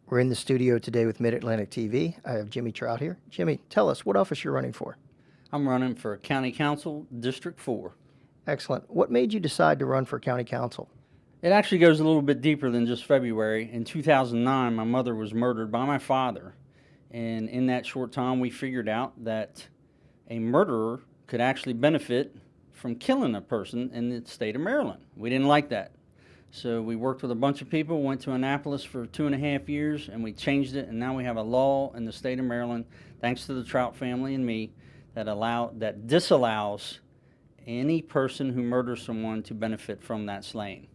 We're in the studio today with Mid-Atlantic TV. I have Jimmy Trout here. Jimmy, tell us what office you're running for. I'm running for County Council, District 4. Excellent. What made you decide to run for County Council? It actually goes a little bit deeper than just February. In 2009, my mother was murdered by my father. And in that short time, we figured out that a murderer could actually benefit from killing a person in the state of Maryland. We didn't like that. So we worked with a bunch of people, went to Annapolis for 2.5 years, and we changed it. And now we have a law in the state of Maryland, thanks to the Trout family and me, that disallows any person who murders someone to benefit from that slaying.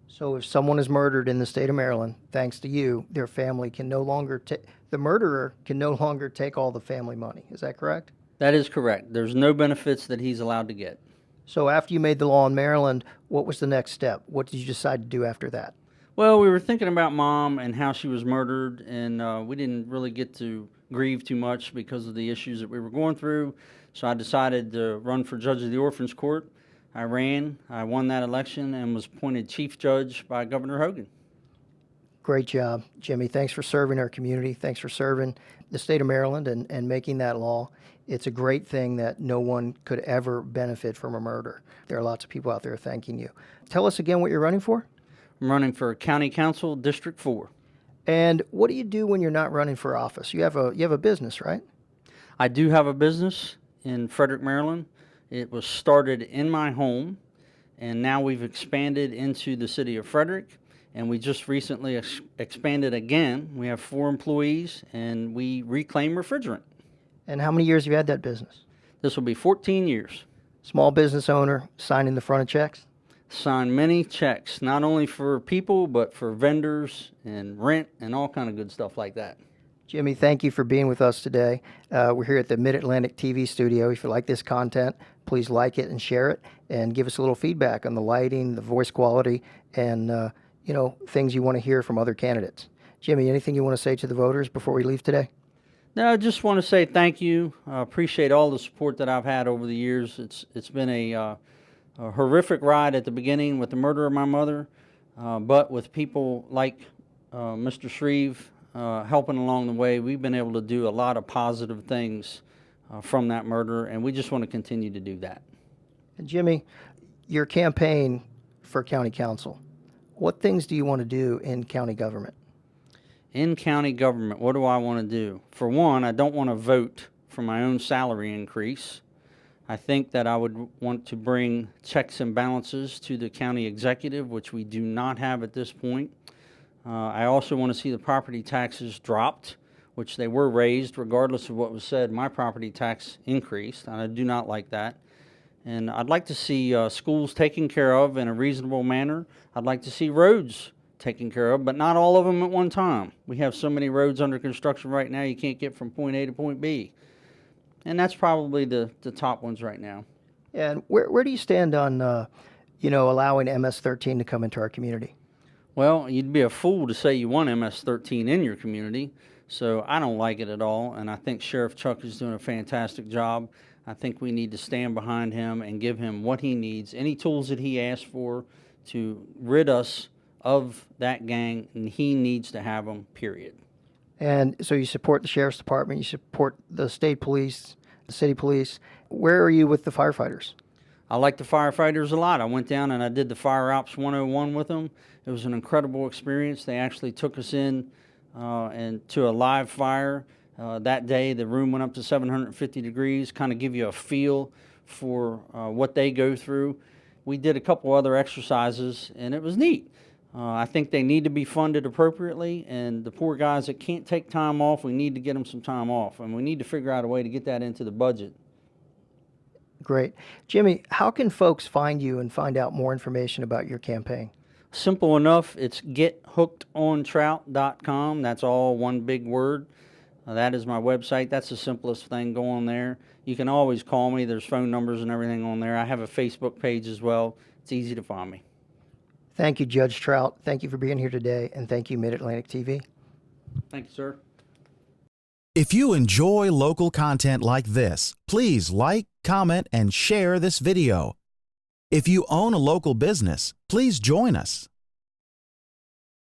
So if someone is murdered in the state of Maryland, thanks to you, their family can no longer the murderer can no longer take all the family money. Is that correct? That is correct. There's no benefits that he's allowed to get. So after you made the law in Maryland, what was the next step? What did you decide to do after that? Well, we were thinking about Mom and how she was murdered, and we didn't really get to grieve too much because of the issues that we were going through. So I decided to run for Judge of the Orphans Court. I won that election, and was appointed Chief Judge by Governor Hogan. Great job, Jimmy. Thanks for serving our community. Thanks for serving the state of Maryland and making that law. It's a great thing that no one could ever benefit from a murder. There are lots of people out there thanking you. Tell us again what you're running for. I'm running for County Council, District 4. And what do you do when you're not running for office? You have a business, right? I do have a business in Frederick, Maryland. It was started in my home, and now we've expanded into the city of Frederick, and we just recently expanded again. We have 4 employees, and we reclaim refrigerant. And how many years have you had that business? This will be 14 years. Small business owner, signing the front of checks? Signed many checks, not only for people, but for vendors and rent and all kind of good stuff like that. Jimmy, thank you for being with us today. We're here at the Mid-Atlantic TV studio. If you like this content, please like it and share it, and give us a little feedback on the lighting, the voice quality, and things you want to hear from other candidates. Jimmy, anything you want to say to the voters before we leave today? No, I just want to say thank you. I appreciate all the support that I've had over the years. It's been a horrific ride at the beginning with the murder of my mother, but with people like Mr. Shreve helping along the way, we've been able to do a lot of positive things from that murder, and we just want to continue to do that. And Jimmy, your campaign for county council, what things do you want to do in county government? In county government, what do I want to do? For one, I don't want to vote for my own salary increase. I think that I would want to bring checks and balances to the county executive, which we do not have at this point. I also want to see the property taxes dropped, which they were raised regardless of what was said. My property tax increased, and I do not like that. And I'd like to see schools taken care of in a reasonable manner. I'd like to see roads taken care of, but not all of them at one time. We have so many roads under construction right now, you can't get from point A to point B. And that's probably the top ones right now. And where do you stand on, allowing MS-13 to come into our community? Well, you'd be a fool to say you want MS-13 in your community, so I don't like it at all, and I think Sheriff Chuck is doing a fantastic job. I think we need to stand behind him and give him what he needs, any tools that he asks for to rid us of that gang, and he needs to have them, period. And so you support the Sheriff's Department, you support the state police, the city police. Where are you with the firefighters? I like the firefighters a lot. I went down and I did the Fire Ops 101 with them. It was an incredible experience. They actually took us in and to a live fire. That day, the room went up to 750 degrees, kind of give you a feel for what they go through. We did a couple other exercises, and it was neat. I think they need to be funded appropriately, and the poor guys that can't take time off, we need to get them some time off, and we need to figure out a way to get that into the budget. Great. Jimmy, how can folks find you and find out more information about your campaign? Simple enough. It's gethookedontrout.com. That's all one big word. That is my website. That's the simplest thing. Go on there. You can always call me. There's phone numbers and everything on there. I have a Facebook page as well. It's easy to find me. Thank you, Judge Trout. Thank you for being here today, and thank you, Mid-Atlantic TV. Thank you, sir. If you enjoy local content like this, please like, comment, and share this video. If you own a local business, please join us.